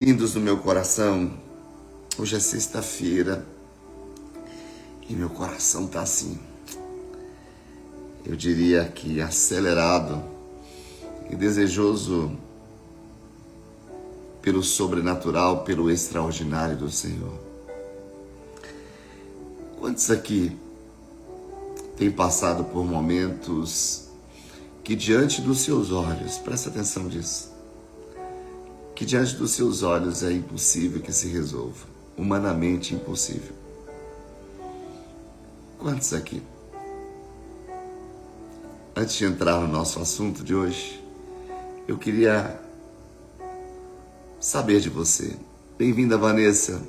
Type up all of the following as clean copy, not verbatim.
Lindos do meu coração, hoje é sexta-feira e meu coração tá assim, eu diria que acelerado e desejoso pelo sobrenatural, pelo extraordinário do Senhor. Quantos aqui têm passado por momentos que diante dos seus olhos, presta atenção nisso, que diante dos seus olhos é impossível que se resolva, humanamente impossível? Quantos aqui? Antes de entrar no nosso assunto de hoje, eu queria saber de você. Bem-vinda, Vanessa.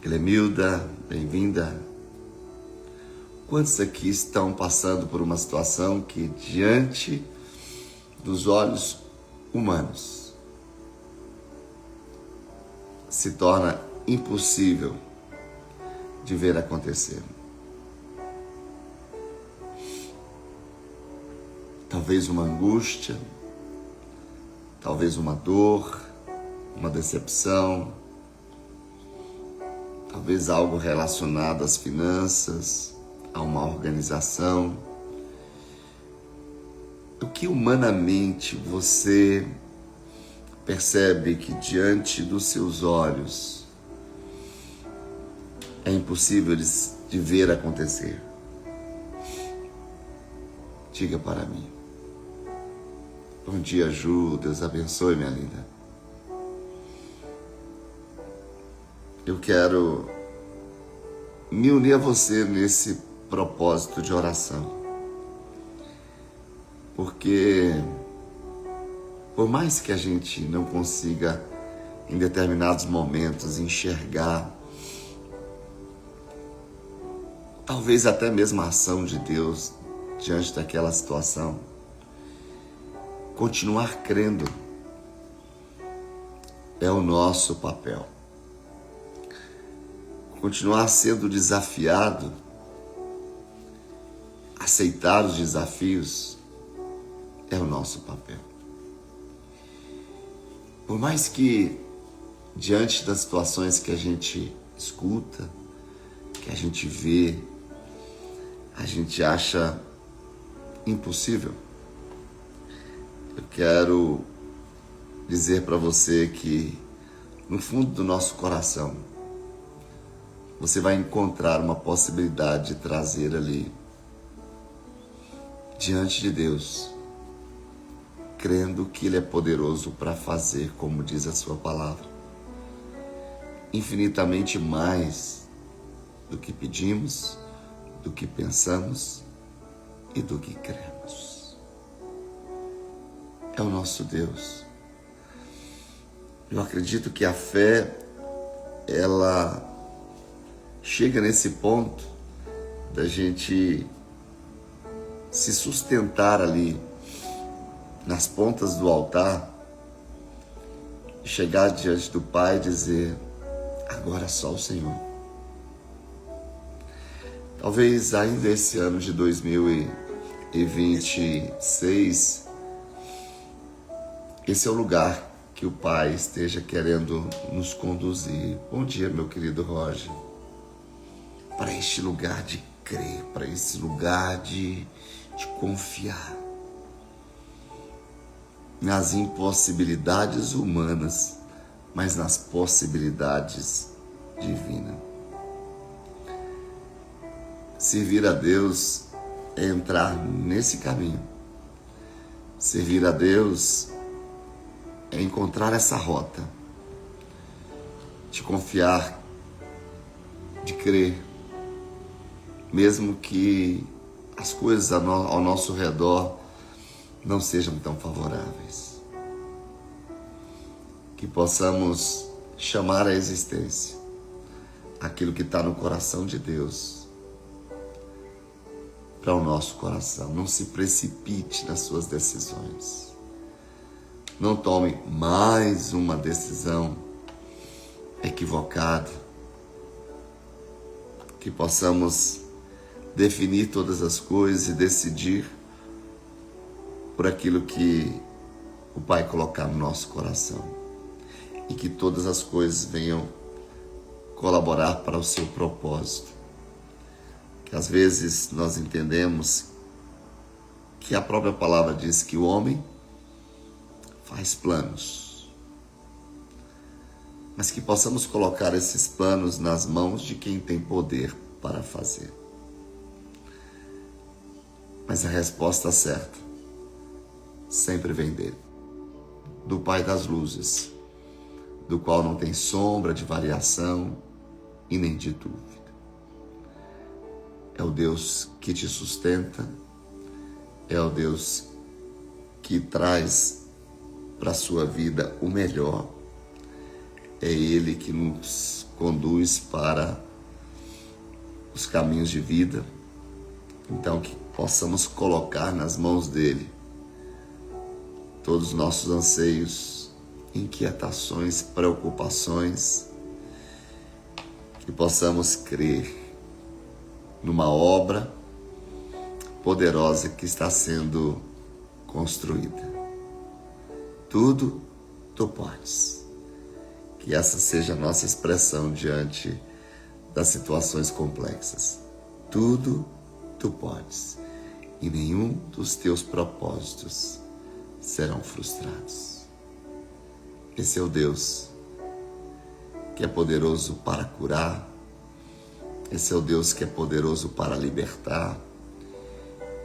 Clemilda, bem-vinda. Quantos aqui estão passando por uma situação que diante dos olhos humanos se torna impossível de ver acontecer? Talvez uma angústia, talvez uma dor, uma decepção, talvez algo relacionado às finanças, a uma organização. O que humanamente você percebe que diante dos seus olhos é impossível de ver acontecer? Diga para mim. Bom dia, Ju. Deus abençoe, minha linda. Eu quero me unir a você nesse propósito de oração. Porque por mais que a gente não consiga em determinados momentos enxergar talvez até mesmo a ação de Deus diante daquela situação, continuar crendo é o nosso papel. Continuar sendo desafiado, aceitar os desafios é o nosso papel. Por mais que diante das situações que a gente escuta, que a gente vê, a gente acha impossível, eu quero dizer para você que no fundo do nosso coração você vai encontrar uma possibilidade de trazer ali diante de Deus, crendo que Ele é poderoso para fazer, como diz a sua palavra, infinitamente mais do que pedimos, do que pensamos e do que cremos. É o nosso Deus. Eu acredito que a fé, ela chega nesse ponto da gente se sustentar ali nas pontas do altar, chegar diante do Pai e dizer: agora só o Senhor. Talvez ainda esse ano de 2026, esse é o lugar que o Pai esteja querendo nos conduzir. Bom dia, meu querido Roger. Para este lugar de crer, para esse lugar de confiar nas impossibilidades humanas, mas nas possibilidades divinas. Servir a Deus é entrar nesse caminho. Servir a Deus é encontrar essa rota, de confiar, de crer, mesmo que as coisas ao nosso redor não sejam tão favoráveis. Que possamos chamar à existência aquilo que está no coração de Deus para o nosso coração. Não se precipite nas suas decisões. Não tome mais uma decisão equivocada. Que possamos definir todas as coisas e decidir por aquilo que o Pai colocar no nosso coração. e que todas as coisas venham colaborar para o seu propósito. Que às vezes nós entendemos que a própria palavra diz que o homem faz planos, mas que possamos colocar esses planos nas mãos de quem tem poder para fazer. Mas a resposta certa sempre vem dele, do Pai das luzes, do qual não tem sombra de variação e nem de dúvida. É o Deus que te sustenta, é o Deus que traz para a sua vida o melhor, é Ele que nos conduz para os caminhos de vida. Então, que possamos colocar nas mãos dele todos os nossos anseios, inquietações, preocupações, que possamos crer numa obra poderosa que está sendo construída. Tudo tu podes. Que essa seja a nossa expressão diante das situações complexas. Tudo tu podes, e nenhum dos teus propósitos serão frustrados. Esse é o Deus que é poderoso para curar, esse é o Deus que é poderoso para libertar,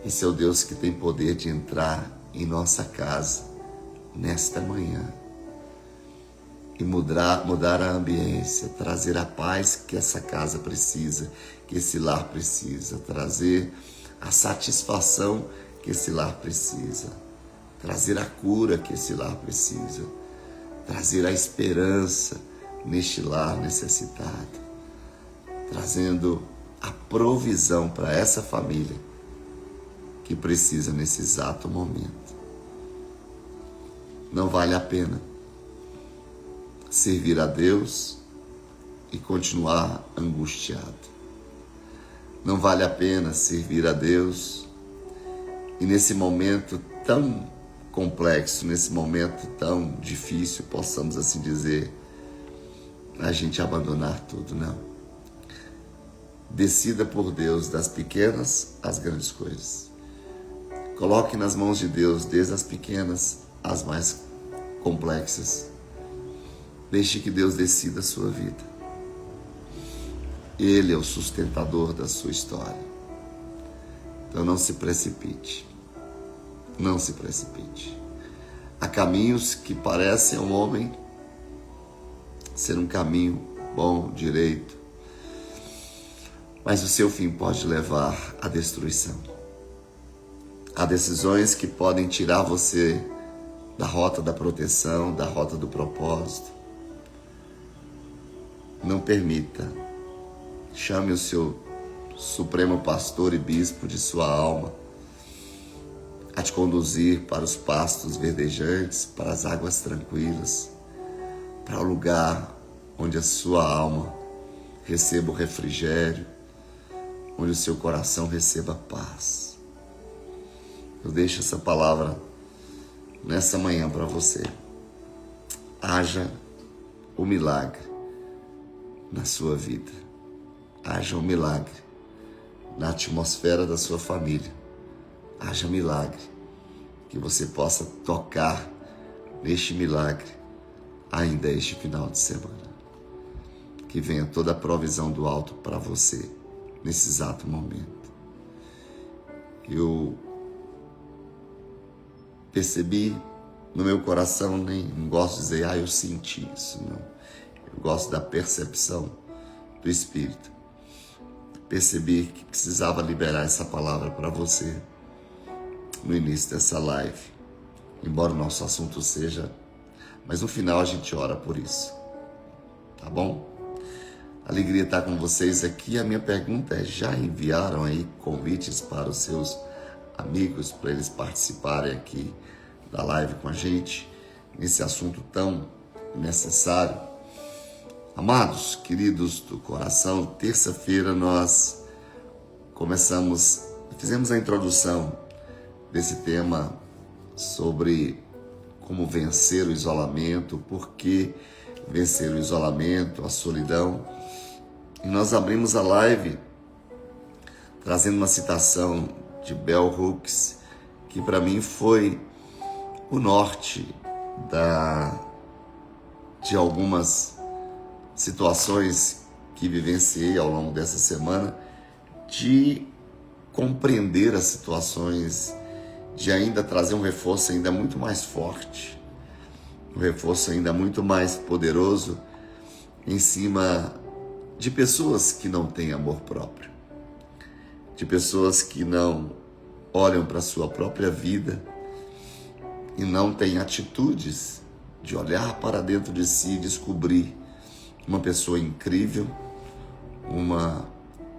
esse é o Deus que tem poder de entrar em nossa casa nesta manhã e mudar a ambiência, trazer a paz que essa casa precisa, que esse lar precisa, trazer a satisfação que esse lar precisa, trazer a cura que esse lar precisa, trazer a esperança neste lar necessitado, trazendo a provisão para essa família que precisa nesse exato momento. Não vale a pena servir a Deus e continuar angustiado. Não vale a pena servir a Deus e nesse momento tão complexo, nesse momento tão difícil, possamos assim dizer, a gente abandonar tudo. Não. Decida por Deus das pequenas às grandes coisas. Coloque nas mãos de Deus desde as pequenas às mais complexas. Deixe que Deus decida a sua vida. Ele é o sustentador da sua história. Então não se precipite. Não se precipite. Há caminhos que parecem ao homem ser um caminho bom, direito, mas o seu fim pode levar à destruição. Há decisões que podem tirar você da rota da proteção, da rota do propósito. Não permita. Chame o seu supremo pastor e bispo de sua alma a te conduzir para os pastos verdejantes, para as águas tranquilas, para o lugar onde a sua alma receba o refrigério, onde o seu coração receba paz. Eu deixo essa palavra nessa manhã para você. Haja o milagre na sua vida. Haja um milagre na atmosfera da sua família. Haja milagre, que você possa tocar neste milagre ainda este final de semana. Que venha toda a provisão do alto para você nesse exato momento. Eu percebi no meu coração, não gosto de dizer, eu senti isso, não. Eu gosto da percepção do Espírito. Percebi que precisava liberar essa palavra para você no início dessa live, embora o nosso assunto seja, mas no final a gente ora por isso, tá bom? Alegria estar com vocês aqui. A minha pergunta é, já enviaram aí convites para os seus amigos, para eles participarem aqui da live com a gente, nesse assunto tão necessário? Amados, queridos do coração, terça-feira nós fizemos a introdução desse tema sobre como vencer o isolamento, por que vencer o isolamento, a solidão. E nós abrimos a live trazendo uma citação de Bell Hooks, que para mim foi o norte de algumas situações que vivenciei ao longo dessa semana, de compreender as situações, de ainda trazer um reforço ainda muito mais forte, um reforço ainda muito mais poderoso em cima de pessoas que não têm amor próprio, de pessoas que não olham para a sua própria vida e não têm atitudes de olhar para dentro de si e descobrir uma pessoa incrível, uma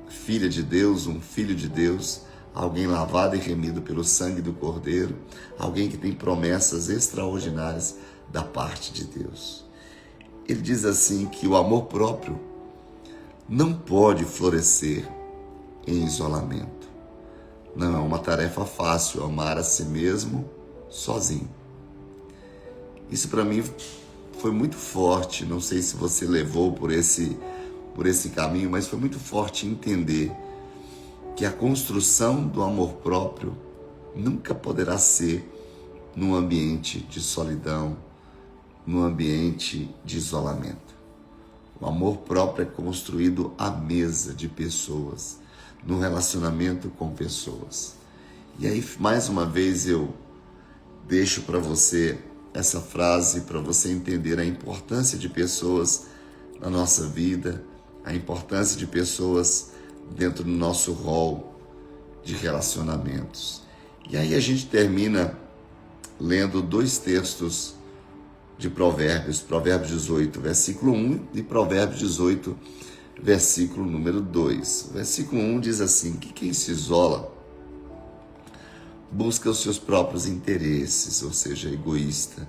filha de Deus, um filho de Deus, alguém lavado e remido pelo sangue do Cordeiro, alguém que tem promessas extraordinárias da parte de Deus. Ele diz assim que o amor próprio não pode florescer em isolamento. Não é uma tarefa fácil amar a si mesmo sozinho. Isso para mim foi muito forte, não sei se você levou por esse caminho, mas foi muito forte entender que a construção do amor próprio nunca poderá ser num ambiente de solidão, num ambiente de isolamento. O amor próprio é construído à mesa de pessoas, no relacionamento com pessoas. E aí, mais uma vez, eu deixo para você essa frase, para você entender a importância de pessoas na nossa vida, a importância de pessoas dentro do nosso rol de relacionamentos. E aí a gente termina lendo dois textos de Provérbios, Provérbios 18, versículo 1 e Provérbios 18, versículo número 2. O versículo 1 diz assim, que quem se isola busca os seus próprios interesses, ou seja, egoísta,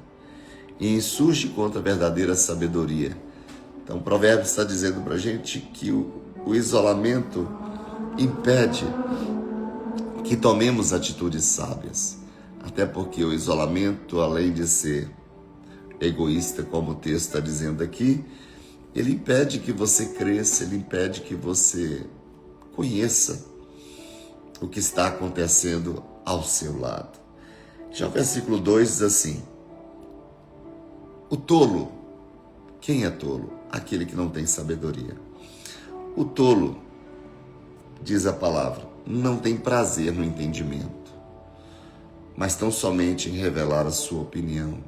e insurge contra a verdadeira sabedoria. Então, o Provérbios está dizendo para a gente que o isolamento impede que tomemos atitudes sábias, até porque o isolamento, além de ser egoísta, como o texto está dizendo aqui, ele impede que você cresça, ele impede que você conheça o que está acontecendo ao seu lado. Já o versículo 2 diz assim, o tolo, quem é tolo? Aquele que não tem sabedoria. O tolo, diz a palavra, não tem prazer no entendimento, mas tão somente em revelar a sua opinião.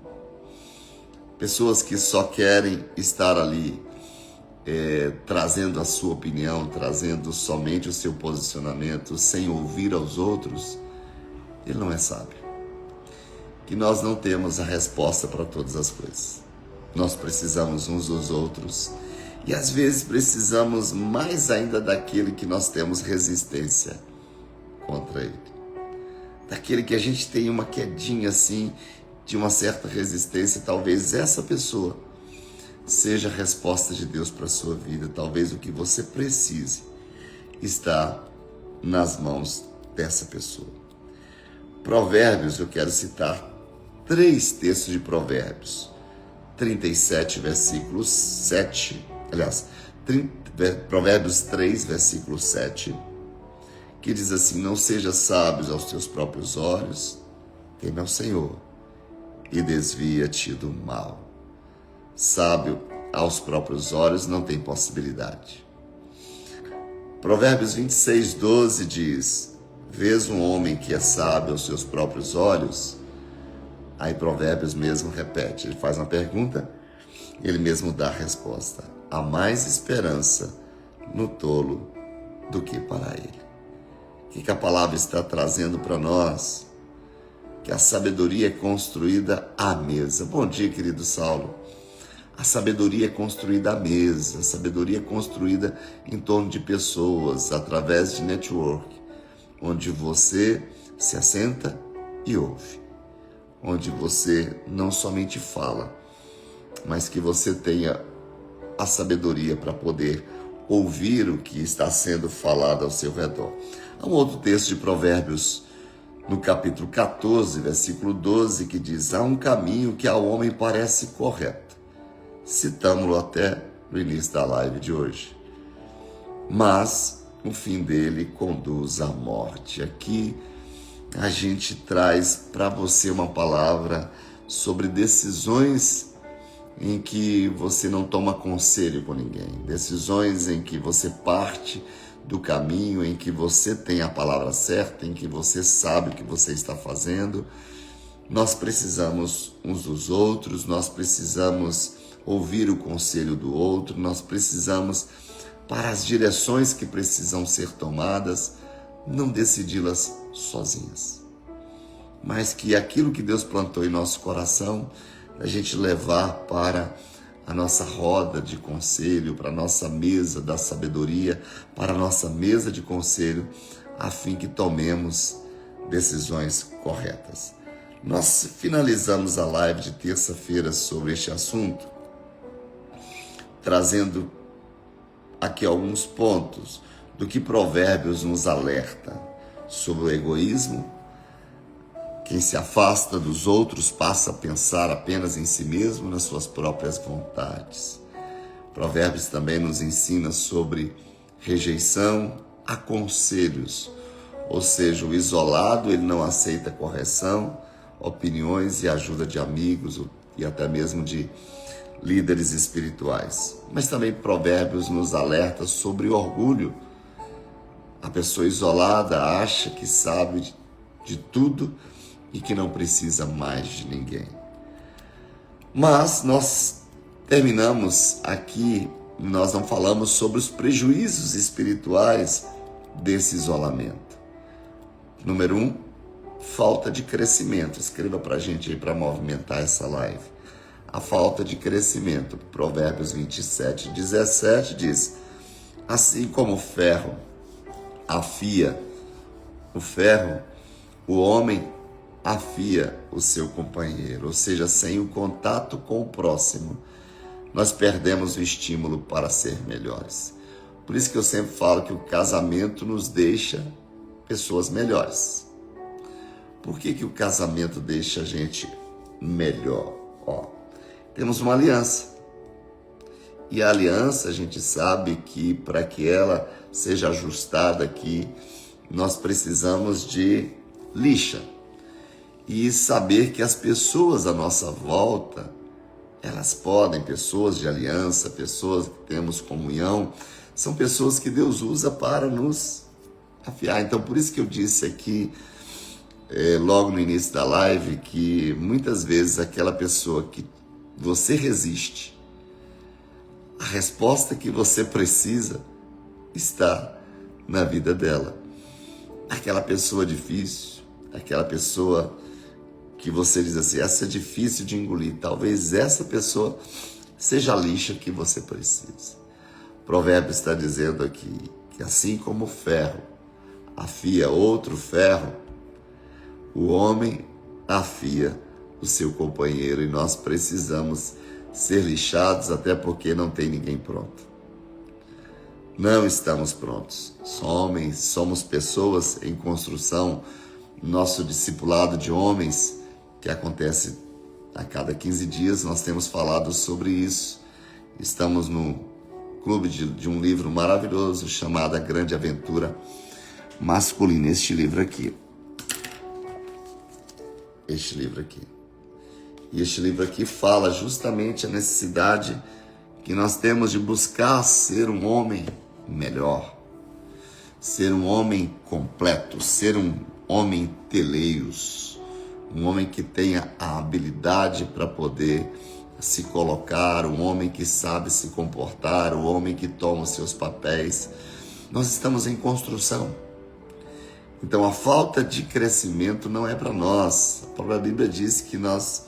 Pessoas que só querem estar ali trazendo a sua opinião, trazendo somente o seu posicionamento, sem ouvir aos outros, ele não é sábio. Que nós não temos a resposta para todas as coisas. Nós precisamos uns dos outros e às vezes precisamos mais ainda daquele que nós temos resistência contra ele. Daquele que a gente tem uma quedinha assim, de uma certa resistência, talvez essa pessoa seja a resposta de Deus para a sua vida. Talvez o que você precise está nas mãos dessa pessoa. Provérbios, eu quero citar 3 textos de Provérbios. 37, versículo 7. Aliás, Provérbios 3, versículo 7. Que diz assim, não seja sábio aos teus próprios olhos, teme ao Senhor e desvia-te do mal. Sábio aos próprios olhos não tem possibilidade. Provérbios 26, 12 diz, vês um homem que é sábio aos seus próprios olhos? Aí Provérbios mesmo repete, ele faz uma pergunta, ele mesmo dá a resposta. Há mais esperança no tolo do que para ele. O que a palavra está trazendo para nós? Que a sabedoria é construída à mesa. Bom dia, querido Saulo. A sabedoria é construída à mesa, a sabedoria é construída em torno de pessoas, através de network, onde você se assenta e ouve, onde você não somente fala, mas que você tenha a sabedoria para poder ouvir o que está sendo falado ao seu redor. Há um outro texto de Provérbios, no capítulo 14, versículo 12, que diz, há um caminho que ao homem parece correto, citamos-lo até no início da live de hoje. Mas o fim dele conduz à morte. Aqui a gente traz para você uma palavra sobre decisões em que você não toma conselho com ninguém, decisões em que você parte do caminho, em que você tem a palavra certa, em que você sabe o que você está fazendo. Nós precisamos uns dos outros, nós precisamos ouvir o conselho do outro, nós precisamos, para as direções que precisam ser tomadas, não decidi-las sozinhas, mas que aquilo que Deus plantou em nosso coração, a gente levar para a nossa roda de conselho, para a nossa mesa da sabedoria, para a nossa mesa de conselho, a fim que tomemos decisões corretas. Nós finalizamos a live de terça-feira sobre este assunto, trazendo aqui alguns pontos do que Provérbios nos alerta sobre o egoísmo. Quem se afasta dos outros passa a pensar apenas em si mesmo, nas suas próprias vontades. Provérbios também nos ensina sobre rejeição a conselhos, ou seja, o isolado ele não aceita correção, opiniões e ajuda de amigos e até mesmo de líderes espirituais. Mas também Provérbios nos alerta sobre o orgulho. A pessoa isolada acha que sabe de tudo e que não precisa mais de ninguém. Mas nós terminamos aqui, nós não falamos sobre os prejuízos espirituais desse isolamento. Número 1, falta de crescimento. Escreva para a gente aí para movimentar essa live. A falta de crescimento. Provérbios 27:17 diz: assim como o ferro afia o ferro, o homem afia o seu companheiro, ou seja, sem o contato com o próximo, nós perdemos o estímulo para ser melhores. Por isso que eu sempre falo que o casamento nos deixa pessoas melhores. Por que o casamento deixa a gente melhor? Temos uma aliança. E a aliança, a gente sabe que para que ela seja ajustada aqui, nós precisamos de lixa. E saber que as pessoas à nossa volta, elas podem, pessoas de aliança, pessoas que temos comunhão, são pessoas que Deus usa para nos afiar. Então, por isso que eu disse aqui, logo no início da live, que muitas vezes aquela pessoa que você resiste, a resposta que você precisa está na vida dela. Aquela pessoa difícil, aquela pessoa que você diz assim, essa é difícil de engolir, talvez essa pessoa seja a lixa que você precisa. O provérbio está dizendo aqui que assim como o ferro afia outro ferro, o homem afia o seu companheiro e nós precisamos ser lixados, até porque não tem ninguém pronto. Não estamos prontos. Somos pessoas em construção. Nosso discipulado de homens, que acontece a cada 15 dias, nós temos falado sobre isso. Estamos no clube de um livro maravilhoso chamado A Grande Aventura Masculina. Este livro aqui. E este livro aqui fala justamente a necessidade que nós temos de buscar ser um homem melhor, ser um homem completo, ser um homem teleios, um homem que tenha a habilidade para poder se colocar, um homem que sabe se comportar, um homem que toma os seus papéis. Nós estamos em construção. Então a falta de crescimento não é para nós. A própria Bíblia diz que nós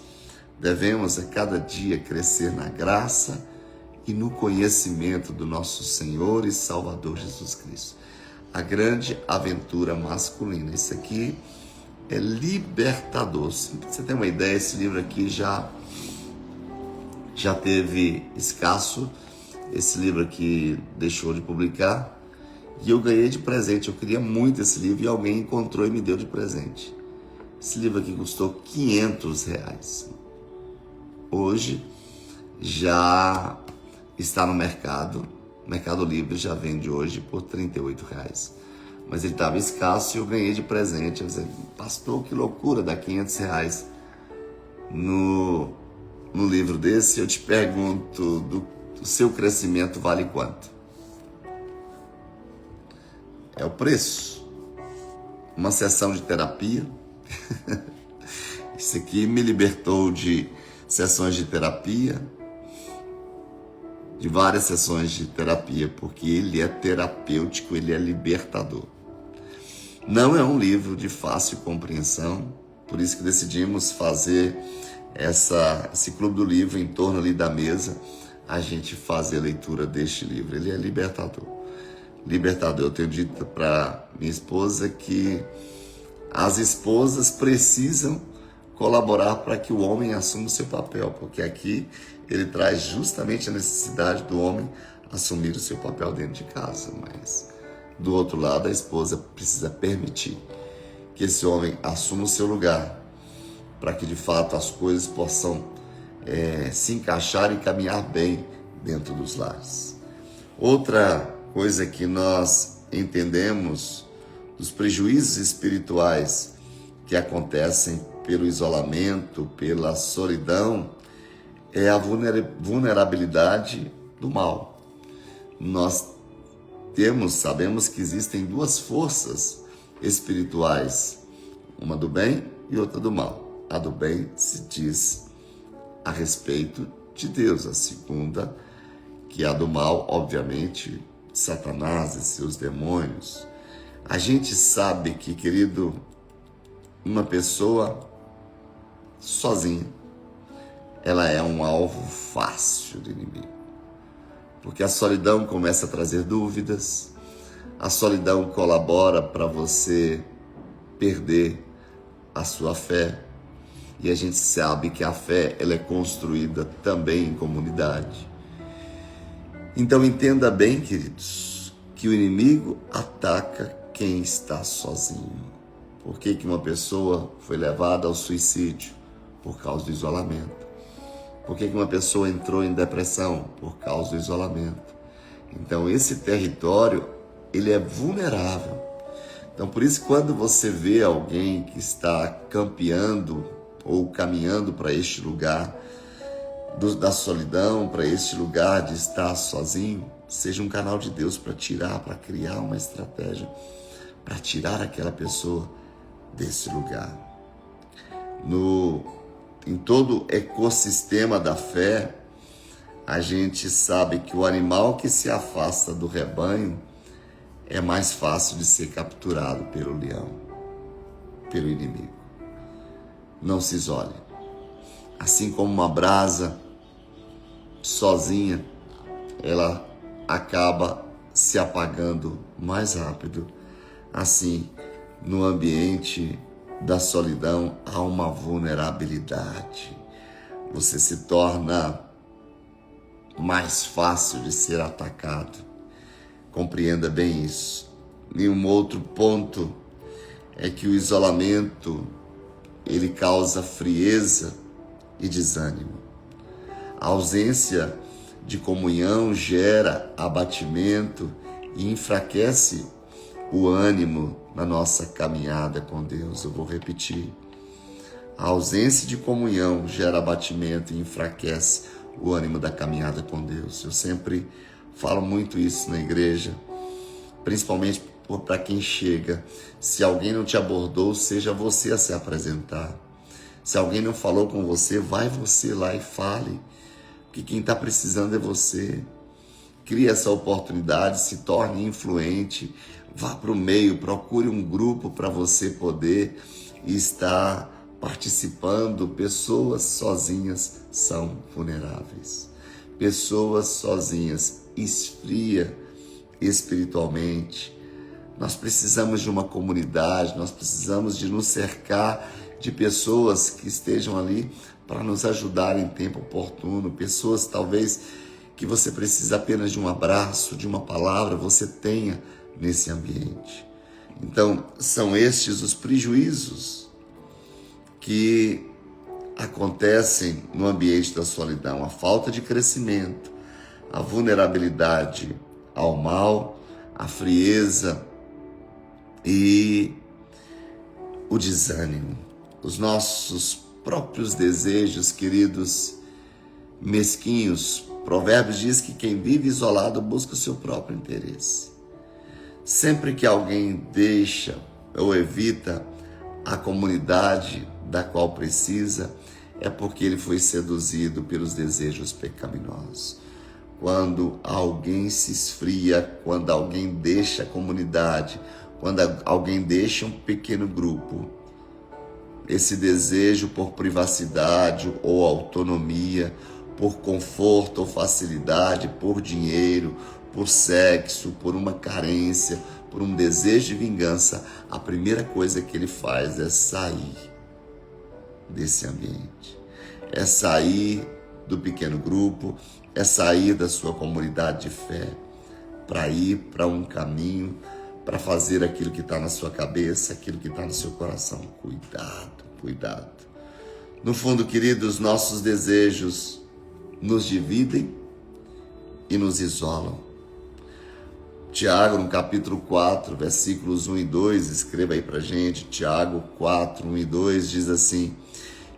devemos a cada dia crescer na graça e no conhecimento do nosso Senhor e Salvador Jesus Cristo. A grande aventura masculina. Isso aqui é libertador. Pra você ter uma ideia, esse livro aqui já teve escasso. Esse livro aqui deixou de publicar e eu ganhei de presente. Eu queria muito esse livro e alguém encontrou e me deu de presente. Esse livro aqui custou R$500. Hoje já está no mercado. O Mercado Livre já vende hoje por R$38. Mas ele estava escasso e eu ganhei de presente. Eu disse, pastor, que loucura, dá R$500 no livro desse. Eu te pergunto, o seu crescimento vale quanto? É o preço. Uma sessão de terapia. Isso aqui me libertou de sessões de terapia, de várias sessões de terapia, porque ele é terapêutico, ele é libertador. Não é um livro de fácil compreensão, por isso que decidimos fazer esse clube do livro em torno ali da mesa, a gente fazer a leitura deste livro. Ele é libertador. Libertador. Eu tenho dito para minha esposa que as esposas precisam colaborar para que o homem assuma o seu papel, porque aqui ele traz justamente a necessidade do homem assumir o seu papel dentro de casa, mas do outro lado a esposa precisa permitir que esse homem assuma o seu lugar, para que de fato as coisas possam se encaixar e caminhar bem dentro dos lares. Outra coisa que nós entendemos dos prejuízos espirituais que acontecem pelo isolamento, pela solidão, é a vulnerabilidade do mal. Nós sabemos que existem duas forças espirituais, uma do bem e outra do mal. A do bem se diz a respeito de Deus, a segunda, que é a do mal, obviamente, Satanás e seus demônios. A gente sabe que, querido, uma pessoa sozinha, ela é um alvo fácil do inimigo. Porque a solidão começa a trazer dúvidas, a solidão colabora para você perder a sua fé. E a gente sabe que a fé ela é construída também em comunidade. Então entenda bem, queridos, que o inimigo ataca quem está sozinho. Por que uma pessoa foi levada ao suicídio? Por causa do isolamento. Por que uma pessoa entrou em depressão? Por causa do isolamento. Então esse território, ele é vulnerável. Então por isso quando você vê alguém que está campeando ou caminhando para este lugar da solidão, para este lugar de estar sozinho, seja um canal de Deus para tirar, para criar uma estratégia, para tirar aquela pessoa desse lugar. Em todo o ecossistema da fé, a gente sabe que o animal que se afasta do rebanho é mais fácil de ser capturado pelo leão, pelo inimigo. Não se isole. Assim como uma brasa sozinha, ela acaba se apagando mais rápido. Assim, no ambiente da solidão há uma vulnerabilidade. Você se torna mais fácil de ser atacado. Compreenda bem isso. E um outro ponto é que o isolamento ele causa frieza e desânimo. A ausência de comunhão gera abatimento e enfraquece o ânimo na nossa caminhada com Deus. Eu vou repetir. A ausência de comunhão gera abatimento e enfraquece o ânimo da caminhada com Deus. Eu sempre falo muito isso na igreja, principalmente para quem chega. Se alguém não te abordou, seja você a se apresentar. Se alguém não falou com você, vai você lá e fale. Porque quem está precisando é você. Crie essa oportunidade, se torne influente, vá para o meio, procure um grupo para você poder estar participando. Pessoas sozinhas são vulneráveis. Pessoas sozinhas esfria espiritualmente. Nós precisamos de uma comunidade, nós precisamos de nos cercar de pessoas que estejam ali para nos ajudar em tempo oportuno, pessoas talvez que você precisa apenas de um abraço, de uma palavra, você tenha nesse ambiente. Então, são estes os prejuízos que acontecem no ambiente da solidão: a falta de crescimento, a vulnerabilidade ao mal, a frieza e o desânimo. Os nossos próprios desejos, queridos, mesquinhos. Provérbios diz que quem vive isolado busca o seu próprio interesse. Sempre que alguém deixa ou evita a comunidade da qual precisa, é porque ele foi seduzido pelos desejos pecaminosos. Quando alguém se esfria, quando alguém deixa a comunidade, quando alguém deixa um pequeno grupo, esse desejo por privacidade ou autonomia, por conforto ou facilidade, por dinheiro, por sexo, por uma carência, por um desejo de vingança, a primeira coisa que ele faz é sair desse ambiente, é sair do pequeno grupo, é sair da sua comunidade de fé, para ir para um caminho, para fazer aquilo que está na sua cabeça, aquilo que está no seu coração. Cuidado, cuidado. No fundo, queridos, nossos desejos nos dividem e nos isolam. Tiago, no capítulo 4, versículos 1 e 2, escreva aí pra gente, Tiago 4, 1 e 2, diz assim: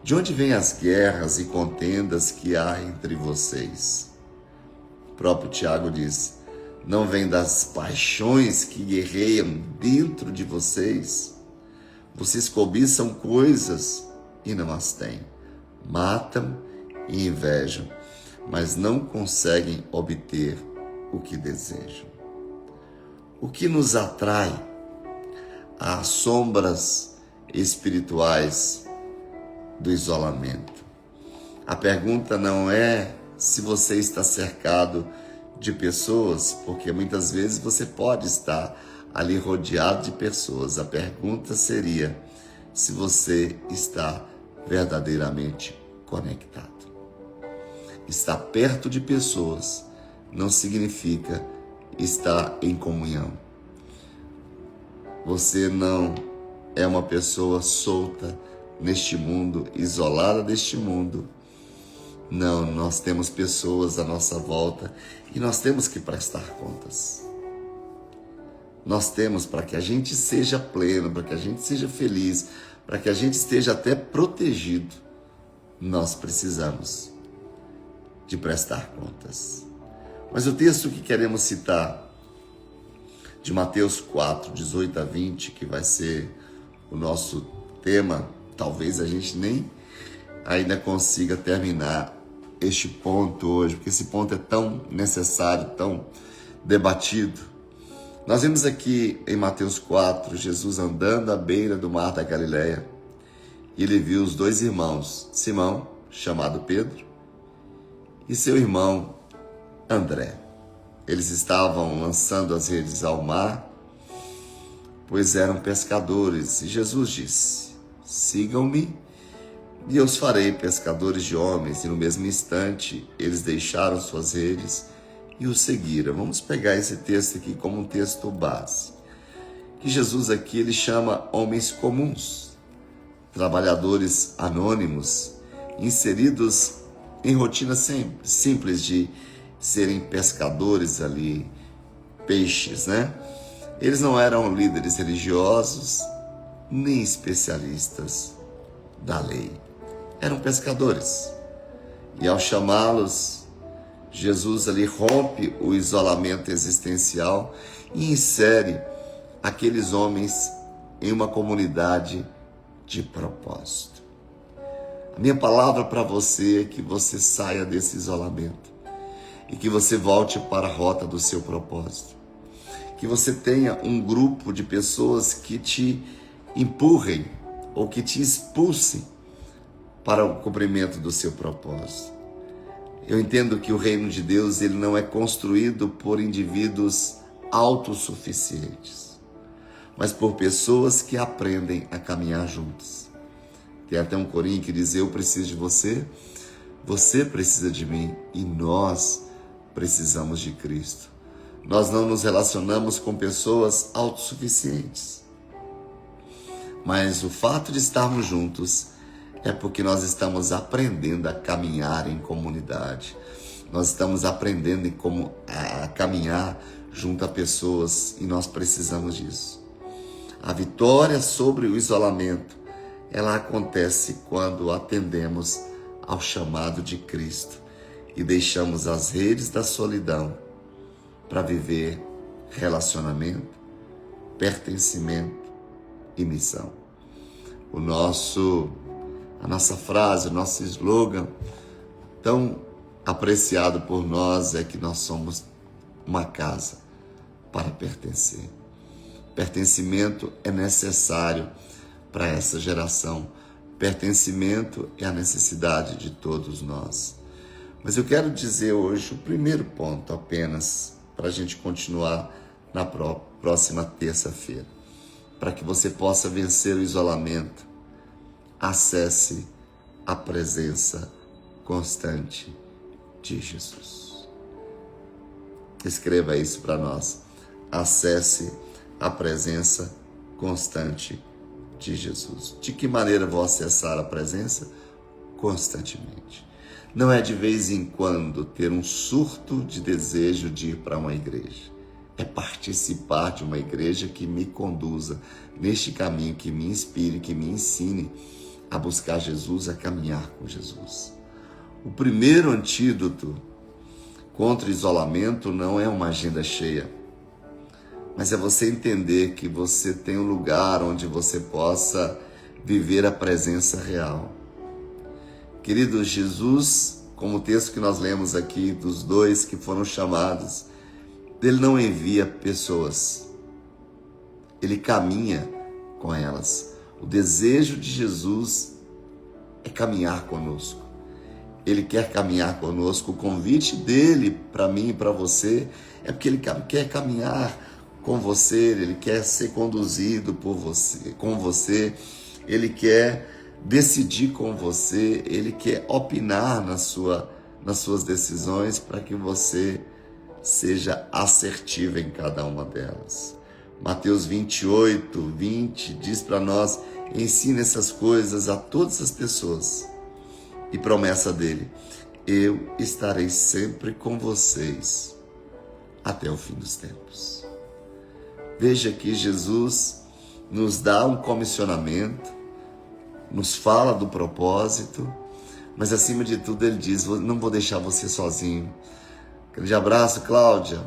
de onde vêm as guerras e contendas que há entre vocês? O próprio Tiago diz: não vem das paixões que guerreiam dentro de vocês? Vocês cobiçam coisas e não as têm, matam e invejam, mas não conseguem obter o que desejam. O que nos atrai às sombras espirituais do isolamento? A pergunta não é se você está cercado de pessoas, porque muitas vezes você pode estar ali rodeado de pessoas. A pergunta seria se você está verdadeiramente conectado. Estar perto de pessoas não significa estar em comunhão. Você não é uma pessoa solta neste mundo, isolada deste mundo. Não, nós temos pessoas à nossa volta e nós temos que prestar contas. Nós temos, para que a gente seja pleno, para que a gente seja feliz, para que a gente esteja até protegido, nós precisamos de prestar contas. Mas o texto que queremos citar, de Mateus 4, 18 a 20, que vai ser o nosso tema, talvez a gente nem ainda consiga terminar este ponto hoje, porque esse ponto é tão necessário, tão debatido. Nós vemos aqui em Mateus 4, Jesus andando à beira do mar da Galileia, e ele viu os dois irmãos, Simão, chamado Pedro, e seu irmão André. Eles estavam lançando as redes ao mar, pois eram pescadores. E Jesus disse: sigam-me e eu os farei pescadores de homens. E no mesmo instante, eles deixaram suas redes e o seguiram. Vamos pegar esse texto aqui como um texto base. Que Jesus aqui ele chama homens comuns, trabalhadores anônimos, inseridos em rotina simples de serem pescadores ali, peixes, né? Eles não eram líderes religiosos, nem especialistas da lei. Eram pescadores. E ao chamá-los, Jesus ali rompe o isolamento existencial e insere aqueles homens em uma comunidade de propósito. A minha palavra para você é que você saia desse isolamento e que você volte para a rota do seu propósito. Que você tenha um grupo de pessoas que te empurrem ou que te expulsem para o cumprimento do seu propósito. Eu entendo que o reino de Deus ele não é construído por indivíduos autossuficientes, mas por pessoas que aprendem a caminhar juntos. Tem até um corinho que diz: eu preciso de você, você precisa de mim e nós precisamos de Cristo. Nós não nos relacionamos com pessoas autossuficientes, mas o fato de estarmos juntos é porque nós estamos aprendendo a caminhar em comunidade. Nós estamos aprendendo a caminhar junto a pessoas e nós precisamos disso. A vitória sobre o isolamento, ela acontece quando atendemos ao chamado de Cristo e deixamos as redes da solidão para viver relacionamento, pertencimento e missão. A nossa frase, o nosso slogan tão apreciado por nós é que nós somos uma casa para pertencer. Pertencimento é necessário para essa geração. Pertencimento é a necessidade de todos nós. Mas eu quero dizer hoje o primeiro ponto apenas, para a gente continuar na próxima terça-feira. Para que você possa vencer o isolamento, acesse a presença constante de Jesus. Escreva isso para nós. Acesse a presença constante de Jesus. De que maneira vou acessar a presença? Constantemente. Não é de vez em quando ter um surto de desejo de ir para uma igreja. É participar de uma igreja que me conduza neste caminho, que me inspire, que me ensine a buscar Jesus, a caminhar com Jesus. O primeiro antídoto contra o isolamento não é uma agenda cheia, mas é você entender que você tem um lugar onde você possa viver a presença real. Querido, Jesus, como o texto que nós lemos aqui dos dois que foram chamados, ele não envia pessoas, ele caminha com elas. O desejo de Jesus é caminhar conosco. Ele quer caminhar conosco. O convite dele para mim e para você é porque ele quer caminhar com você, ele quer ser conduzido por você, com você, ele quer decidir com você, ele quer opinar nas suas decisões para que você seja assertivo em cada uma delas. Mateus 28, 20 diz para nós: ensine essas coisas a todas as pessoas. E promessa dele: eu estarei sempre com vocês até o fim dos tempos. Veja que Jesus nos dá um comissionamento, nos fala do propósito, mas acima de tudo ele diz: não vou deixar você sozinho. Grande abraço, Cláudia.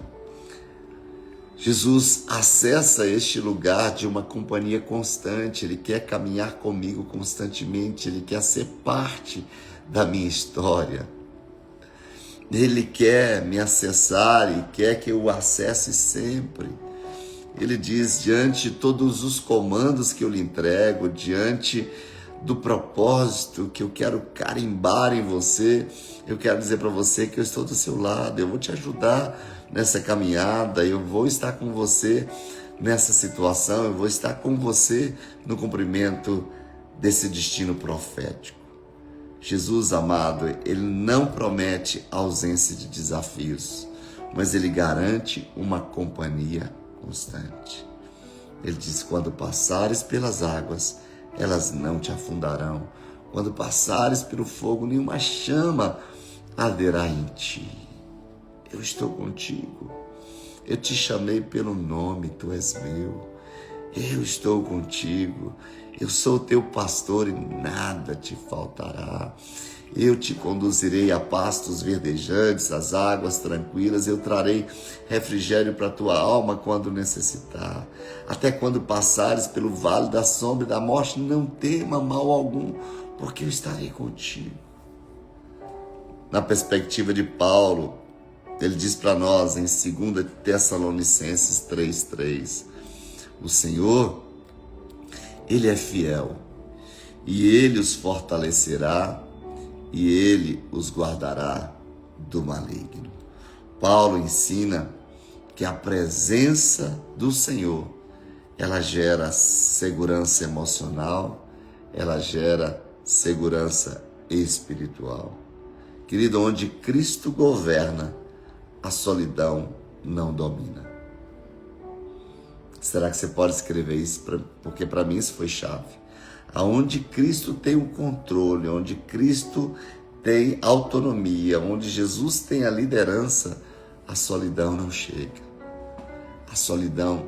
Jesus acessa este lugar de uma companhia constante. Ele quer caminhar comigo constantemente. Ele quer ser parte da minha história. Ele quer me acessar e quer que eu o acesse sempre. Ele diz: diante de todos os comandos que eu lhe entrego, diante do propósito que eu quero carimbar em você, eu quero dizer para você que eu estou do seu lado, eu vou te ajudar nessa caminhada, eu vou estar com você nessa situação, eu vou estar com você no cumprimento desse destino profético. Jesus, amado, ele não promete ausência de desafios, mas ele garante uma companhia constante. Ele diz: quando passares pelas águas, elas não te afundarão. Quando passares pelo fogo, nenhuma chama arderá em ti. Eu estou contigo. Eu te chamei pelo nome, tu és meu. Eu estou contigo. Eu sou teu pastor e nada te faltará. Eu te conduzirei a pastos verdejantes, às águas tranquilas. Eu trarei refrigério para a tua alma quando necessitar. Até quando passares pelo vale da sombra e da morte, não tema mal algum, porque eu estarei contigo. Na perspectiva de Paulo, ele diz para nós em 2 Tessalonicenses 3:3, o Senhor, ele é fiel, e ele os fortalecerá, e ele os guardará do maligno. Paulo ensina que a presença do Senhor, ela gera segurança emocional, ela gera segurança espiritual. Querido, onde Cristo governa, a solidão não domina. Será que você pode escrever isso? Porque para mim isso foi chave. aonde Cristo tem o controle, onde Cristo tem autonomia, onde Jesus tem a liderança, a solidão não chega. A solidão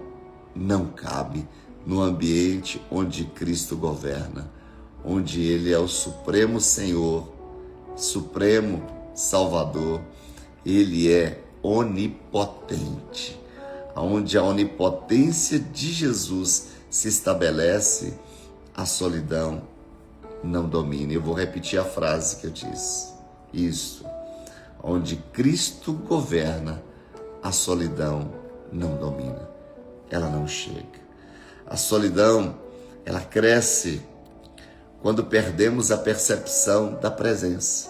não cabe no ambiente onde Cristo governa, onde Ele é o Supremo Senhor, Supremo Salvador. Ele é onipotente. Onde a onipotência de Jesus se estabelece, a solidão não domina. Eu vou repetir a frase que eu disse. Isso. Onde Cristo governa, a solidão não domina. Ela não chega. A solidão, ela cresce quando perdemos a percepção da presença.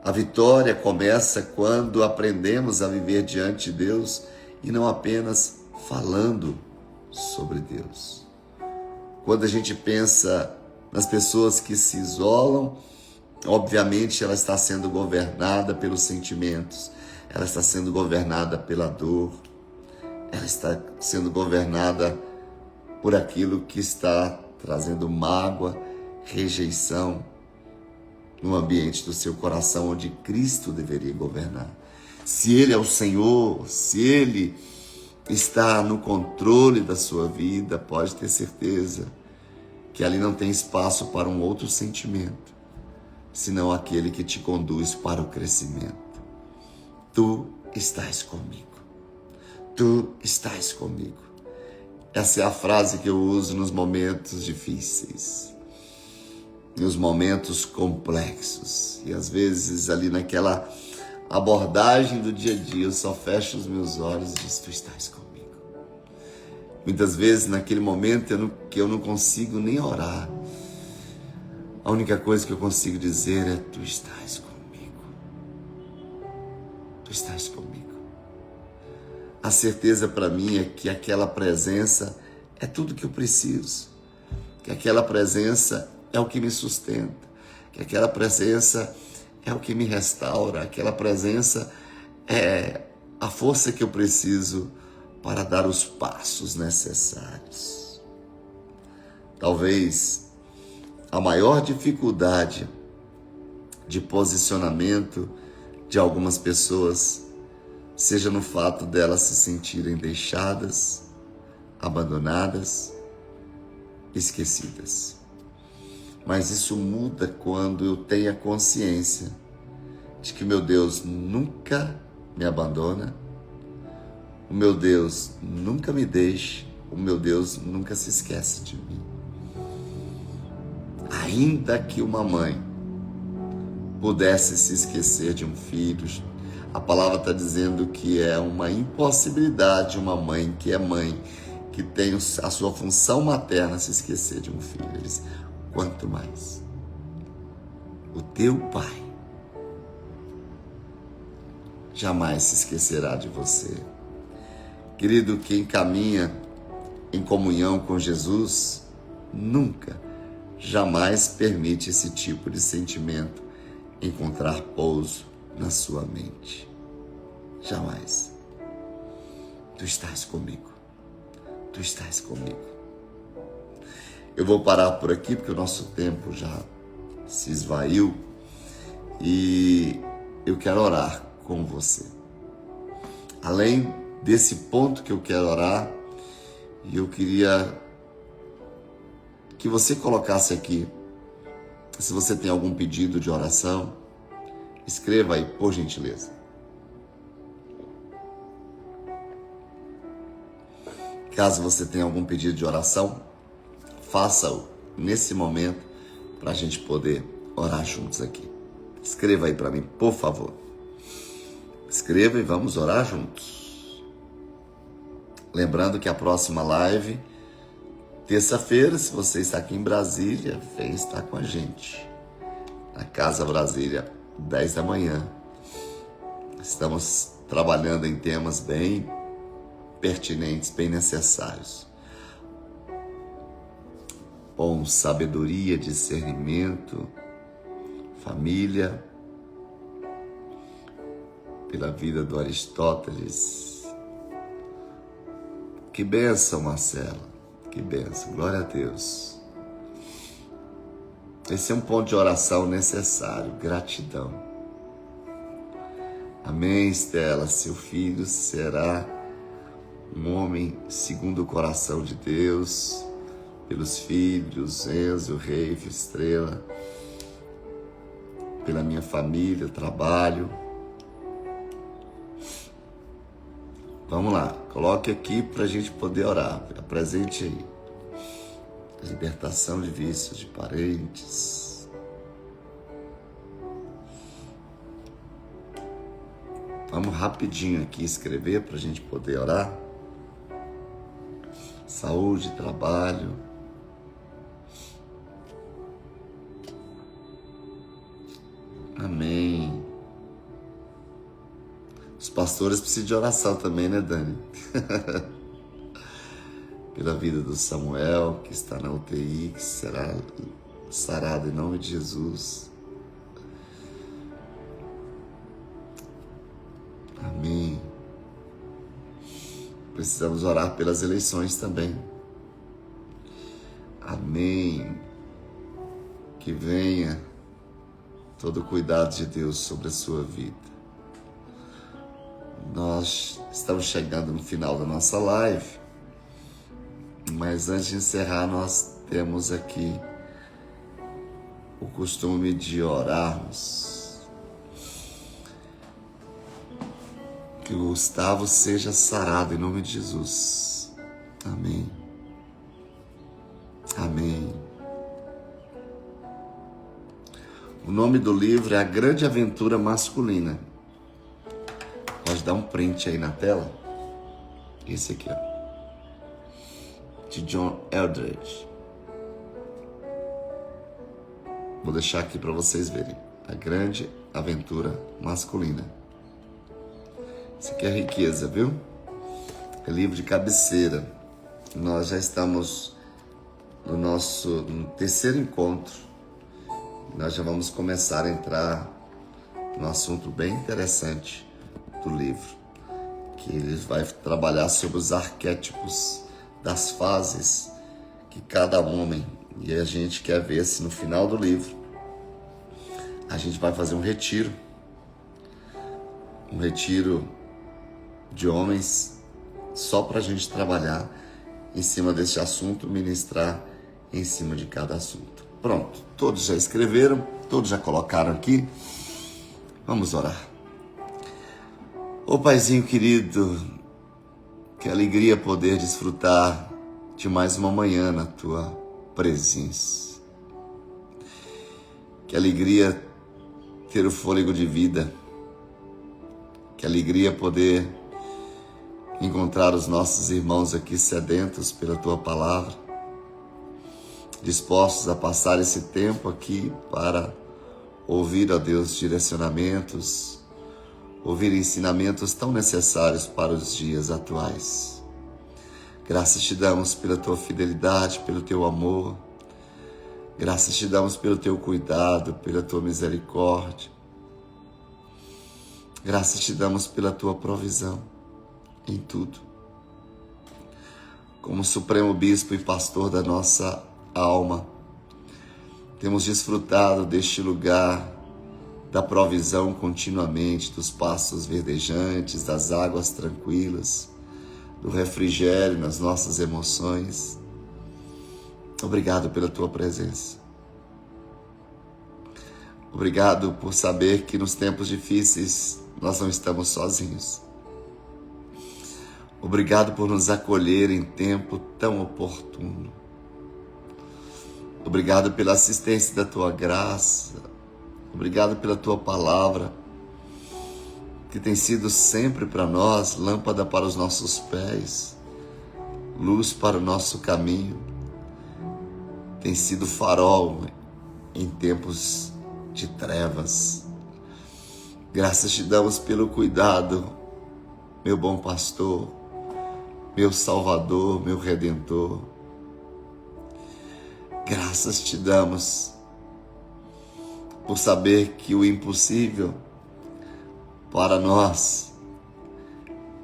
A vitória começa quando aprendemos a viver diante de Deus e não apenas falando sobre Deus. Quando a gente pensa nas pessoas que se isolam, obviamente ela está sendo governada pelos sentimentos, ela está sendo governada pela dor, ela está sendo governada por aquilo que está trazendo mágoa, rejeição, no ambiente do seu coração onde Cristo deveria governar. Se Ele é o Senhor, se Ele está no controle da sua vida, pode ter certeza que ali não tem espaço para um outro sentimento, senão aquele que te conduz para o crescimento. Tu estás comigo. Tu estás comigo. Essa é a frase que eu uso nos momentos difíceis, nos momentos complexos. E às vezes ali naquela abordagem do dia a dia, eu só fecho os meus olhos e digo, tu estás comigo. Muitas vezes naquele momento que eu não consigo nem orar, a única coisa que eu consigo dizer é, tu estás comigo. Tu estás comigo. A certeza para mim é que aquela presença é tudo que eu preciso, que aquela presença é o que me sustenta, que aquela presença é o que me restaura, aquela presença é a força que eu preciso para dar os passos necessários. Talvez a maior dificuldade de posicionamento de algumas pessoas seja no fato delas se sentirem deixadas, abandonadas, esquecidas. Mas isso muda quando eu tenho a consciência de que meu Deus nunca me abandona, o meu Deus nunca me deixa, o meu Deus nunca se esquece de mim. Ainda que uma mãe pudesse se esquecer de um filho, a palavra está dizendo que é uma impossibilidade uma mãe, que é mãe, que tem a sua função materna, se esquecer de um filho. Ele diz, quanto mais o teu Pai jamais se esquecerá de você. Querido, quem caminha em comunhão com Jesus nunca, jamais permite esse tipo de sentimento encontrar pouso na sua mente. Jamais. Tu estás comigo. Tu estás comigo. Eu vou parar por aqui porque o nosso tempo já se esvaiu e eu quero orar com você. Além desse ponto que eu quero orar, eu queria que você colocasse aqui, se você tem algum pedido de oração, escreva aí, por gentileza. Caso você tenha algum pedido de oração, faça-o nesse momento para a gente poder orar juntos aqui. Escreva aí para mim, por favor. Escreva e vamos orar juntos. Lembrando que a próxima live, terça-feira, se você está aqui em Brasília, vem estar com a gente. Na Casa Brasília, 10 da manhã. Estamos trabalhando em temas bem pertinentes, bem necessários. Com sabedoria, discernimento, família, pela vida do Aristóteles. Que bênção, Marcela. Que bênção. Glória a Deus. Esse é um ponto de oração necessário. Gratidão. Amém, Estela. Seu filho será um homem segundo o coração de Deus, pelos filhos, Enzo, Reife, Estrela, pela minha família, trabalho. Vamos lá, coloque aqui para a gente poder orar. Apresente aí. Libertação de vícios de parentes. Vamos rapidinho aqui escrever para a gente poder orar. Saúde, trabalho. Amém. Os pastores precisam de oração também, né, Dani? Pela vida do Samuel, que está na UTI, que será sarado em nome de Jesus. Amém. Precisamos orar pelas eleições também. Amém. Que venha todo o cuidado de Deus sobre a sua vida. Nós estamos chegando no final da nossa live, mas antes de encerrar, nós temos aqui o costume de orarmos. Que o Gustavo seja sarado em nome de Jesus. Amém. Amém. O nome do livro é A Grande Aventura Masculina. Pode dar um print aí na tela. Esse aqui, ó. De John Eldredge. Vou deixar aqui para vocês verem. A Grande Aventura Masculina. Isso aqui é riqueza, viu? É livro de cabeceira. Nós já estamos no terceiro encontro. Nós já vamos começar a entrar num assunto bem interessante do livro, que ele vai trabalhar sobre os arquétipos das fases que cada homem, e a gente quer ver se no final do livro a gente vai fazer um retiro de homens só para a gente trabalhar em cima desse assunto, ministrar em cima de cada assunto. Pronto, todos já escreveram, todos já colocaram aqui. Vamos orar. Ô Paizinho querido, que alegria poder desfrutar de mais uma manhã na Tua presença. Que alegria ter o fôlego de vida. Que alegria poder encontrar os nossos irmãos aqui sedentos pela Tua palavra, dispostos a passar esse tempo aqui para ouvir, ó Deus, direcionamentos, ouvir ensinamentos tão necessários para os dias atuais. Graças te damos pela Tua fidelidade, pelo Teu amor. Graças te damos pelo Teu cuidado, pela Tua misericórdia. Graças te damos pela Tua provisão em tudo. Como Supremo Bispo e Pastor da nossa alma, temos desfrutado deste lugar da provisão continuamente, dos pastos verdejantes, das águas tranquilas, do refrigério nas nossas emoções. Obrigado pela Tua presença. Obrigado por saber que nos tempos difíceis nós não estamos sozinhos. Obrigado por nos acolher em tempo tão oportuno. Obrigado pela assistência da Tua graça. Obrigado pela Tua palavra, que tem sido sempre para nós lâmpada para os nossos pés, luz para o nosso caminho. Tem sido farol em tempos de trevas. Graças te damos pelo cuidado, meu bom pastor, meu Salvador, meu Redentor. Graças te damos por saber que o impossível para nós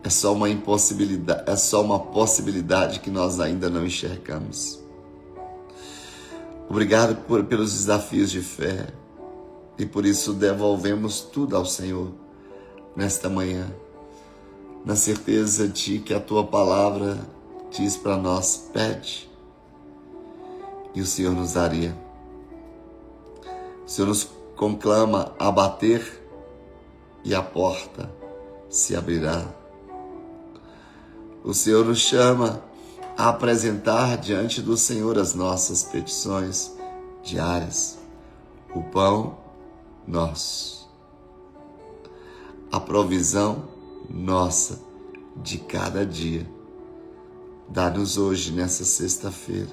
é só uma impossibilidade, é só uma possibilidade que nós ainda não enxergamos. Obrigado pelos desafios de fé. E por isso devolvemos tudo ao Senhor nesta manhã, na certeza de que a tua palavra diz para nós: pede, e o Senhor nos daria. O Senhor nos conclama a bater e a porta se abrirá. O Senhor nos chama a apresentar diante do Senhor as nossas petições diárias, o pão nosso, a provisão nossa de cada dia. Dá-nos hoje, nessa sexta-feira,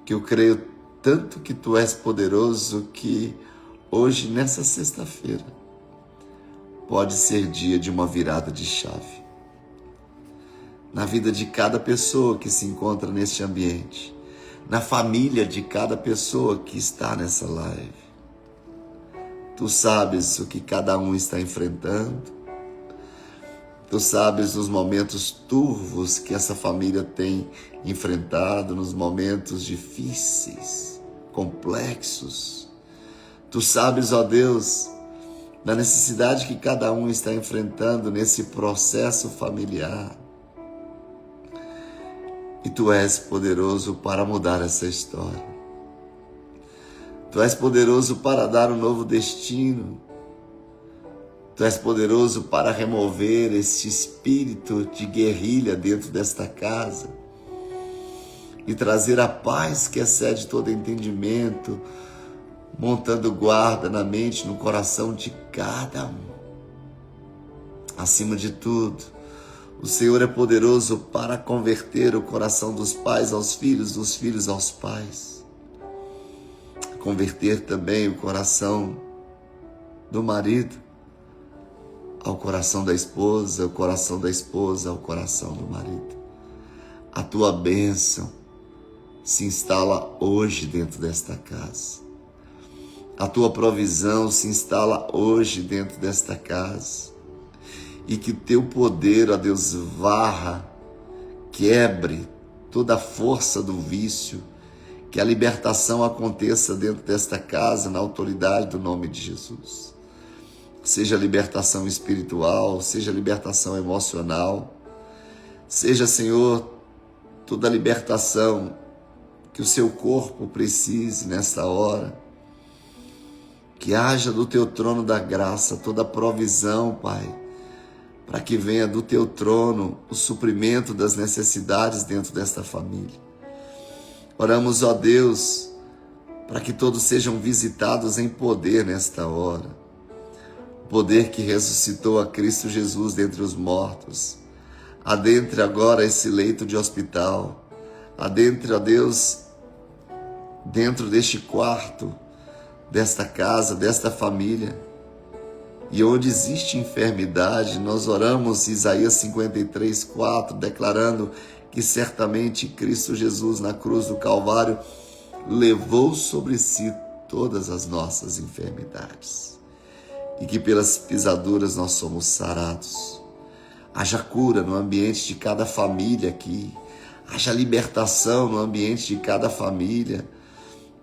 que eu creio tanto que Tu és poderoso, que hoje, nessa sexta-feira, pode ser dia de uma virada de chave na vida de cada pessoa que se encontra neste ambiente, na família de cada pessoa que está nessa live. Tu sabes o que cada um está enfrentando. Tu sabes os momentos turvos que essa família tem enfrentado, nos momentos difíceis, complexos. Tu sabes, ó Deus, da necessidade que cada um está enfrentando nesse processo familiar. E Tu és poderoso para mudar essa história. Tu és poderoso para dar um novo destino. Tu és poderoso para remover este espírito de guerrilha dentro desta casa e trazer a paz que excede todo entendimento, montando guarda na mente, no coração de cada um. Acima de tudo, o Senhor é poderoso para converter o coração dos pais aos filhos, dos filhos aos pais. Converter também o coração do marido ao coração da esposa, o coração da esposa ao coração do marido. A Tua bênção se instala hoje dentro desta casa. A Tua provisão se instala hoje dentro desta casa. E que o Teu poder, ó Deus, varra, quebre toda a força do vício, que a libertação aconteça dentro desta casa, na autoridade do nome de Jesus. Seja libertação espiritual, seja libertação emocional, seja, Senhor, toda a libertação que o Seu corpo precise nesta hora. Que haja do Teu trono da graça toda a provisão, Pai, para que venha do Teu trono o suprimento das necessidades dentro desta família. Oramos, ó Deus, para que todos sejam visitados em poder nesta hora. O poder que ressuscitou a Cristo Jesus dentre os mortos. Adentre agora esse leito de hospital. Adentre, ó Deus, dentro deste quarto, desta casa, desta família. E onde existe enfermidade, nós oramos Isaías 53:4, declarando que certamente Cristo Jesus na cruz do Calvário levou sobre si todas as nossas enfermidades. E que pelas pisaduras nós somos sarados. Haja cura no ambiente de cada família aqui. Haja libertação no ambiente de cada família.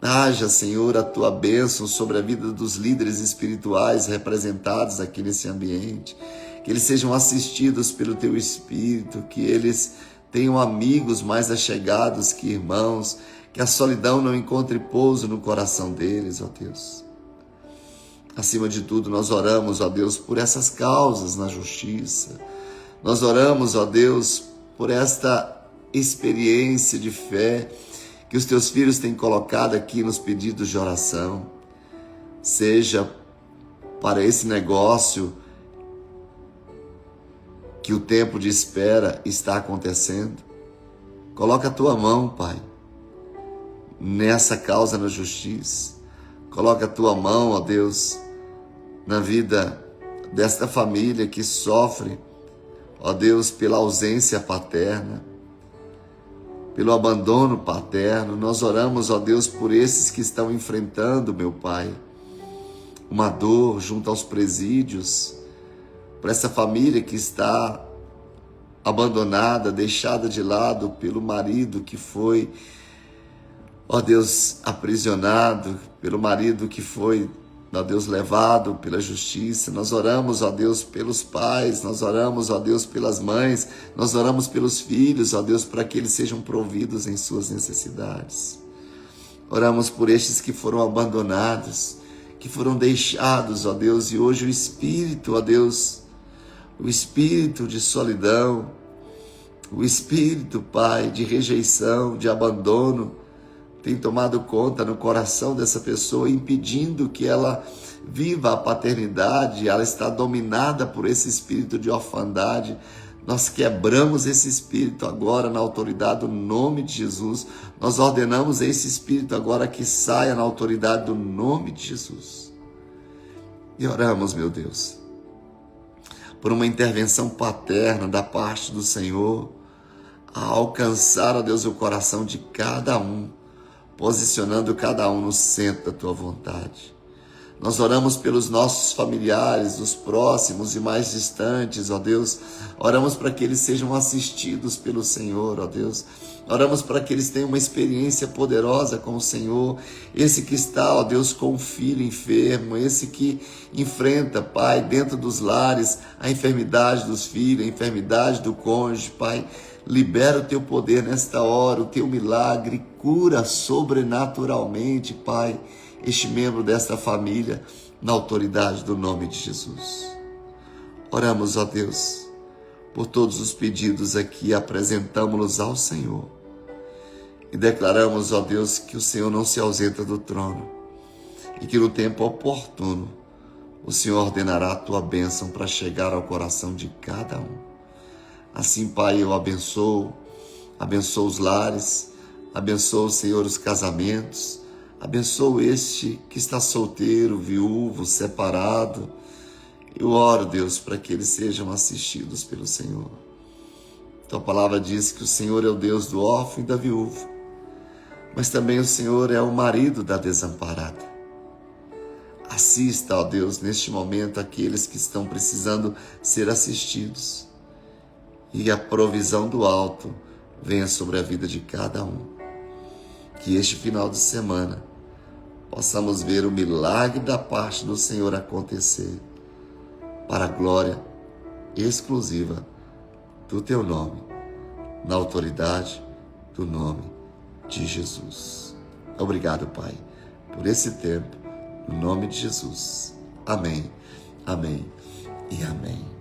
Haja, Senhor, a Tua bênção sobre a vida dos líderes espirituais representados aqui nesse ambiente. Que eles sejam assistidos pelo Teu Espírito, que eles tenham amigos mais achegados que irmãos, que a solidão não encontre pouso no coração deles, ó Deus. Acima de tudo, nós oramos, ó Deus, por essas causas na justiça. Nós oramos, ó Deus, por esta experiência de fé que os Teus filhos têm colocado aqui nos pedidos de oração. Seja para esse negócio que o tempo de espera está acontecendo. Coloca a Tua mão, Pai, nessa causa na justiça. Coloca a Tua mão, ó Deus, na vida desta família que sofre, ó Deus, pela ausência paterna, pelo abandono paterno. Nós oramos, ó Deus, por esses que estão enfrentando, meu Pai, uma dor junto aos presídios, por essa família que está abandonada, deixada de lado pelo marido que foi ó Deus, aprisionado, pelo marido que foi, ó Deus, levado pela justiça. Nós oramos, ó Deus, pelos pais, nós oramos, ó Deus, pelas mães, nós oramos pelos filhos, ó Deus, para que eles sejam providos em suas necessidades. Oramos por estes que foram abandonados, que foram deixados, ó Deus, e hoje o espírito, ó Deus, o espírito de solidão, o espírito, Pai, de rejeição, de abandono, tem tomado conta no coração dessa pessoa, impedindo que ela viva a paternidade. Ela está dominada por esse espírito de orfandade. Nós quebramos esse espírito agora na autoridade do nome de Jesus. Nós ordenamos a esse espírito agora que saia na autoridade do nome de Jesus. E oramos, meu Deus, por uma intervenção paterna da parte do Senhor, a alcançar, ó Deus, o coração de cada um, posicionando cada um no centro da Tua vontade. Nós oramos pelos nossos familiares, os próximos e mais distantes, ó Deus. Oramos para que eles sejam assistidos pelo Senhor, ó Deus. Oramos para que eles tenham uma experiência poderosa com o Senhor. Esse que está, ó Deus, com um filho enfermo, esse que enfrenta, Pai, dentro dos lares, a enfermidade dos filhos, a enfermidade do cônjuge, Pai. Libera o Teu poder nesta hora, o Teu milagre, cura sobrenaturalmente, Pai, este membro desta família, na autoridade do nome de Jesus. Oramos, ó Deus, por todos os pedidos aqui, apresentamos-los ao Senhor e declaramos, ó Deus, que o Senhor não se ausenta do trono e que no tempo oportuno o Senhor ordenará a Tua bênção para chegar ao coração de cada um. Assim, Pai, eu abençoo os lares, abençoo, Senhor, os casamentos, abençoo este que está solteiro, viúvo, separado. Eu oro, Deus, para que eles sejam assistidos pelo Senhor. Tua palavra diz que o Senhor é o Deus do órfão e da viúva, mas também o Senhor é o marido da desamparada. Assista, ó Deus, neste momento, aqueles que estão precisando ser assistidos, e a provisão do alto venha sobre a vida de cada um. Que este final de semana possamos ver o milagre da parte do Senhor acontecer, para a glória exclusiva do Teu nome, na autoridade do nome de Jesus. Obrigado, Pai, por esse tempo, no nome de Jesus. Amém, amém e amém.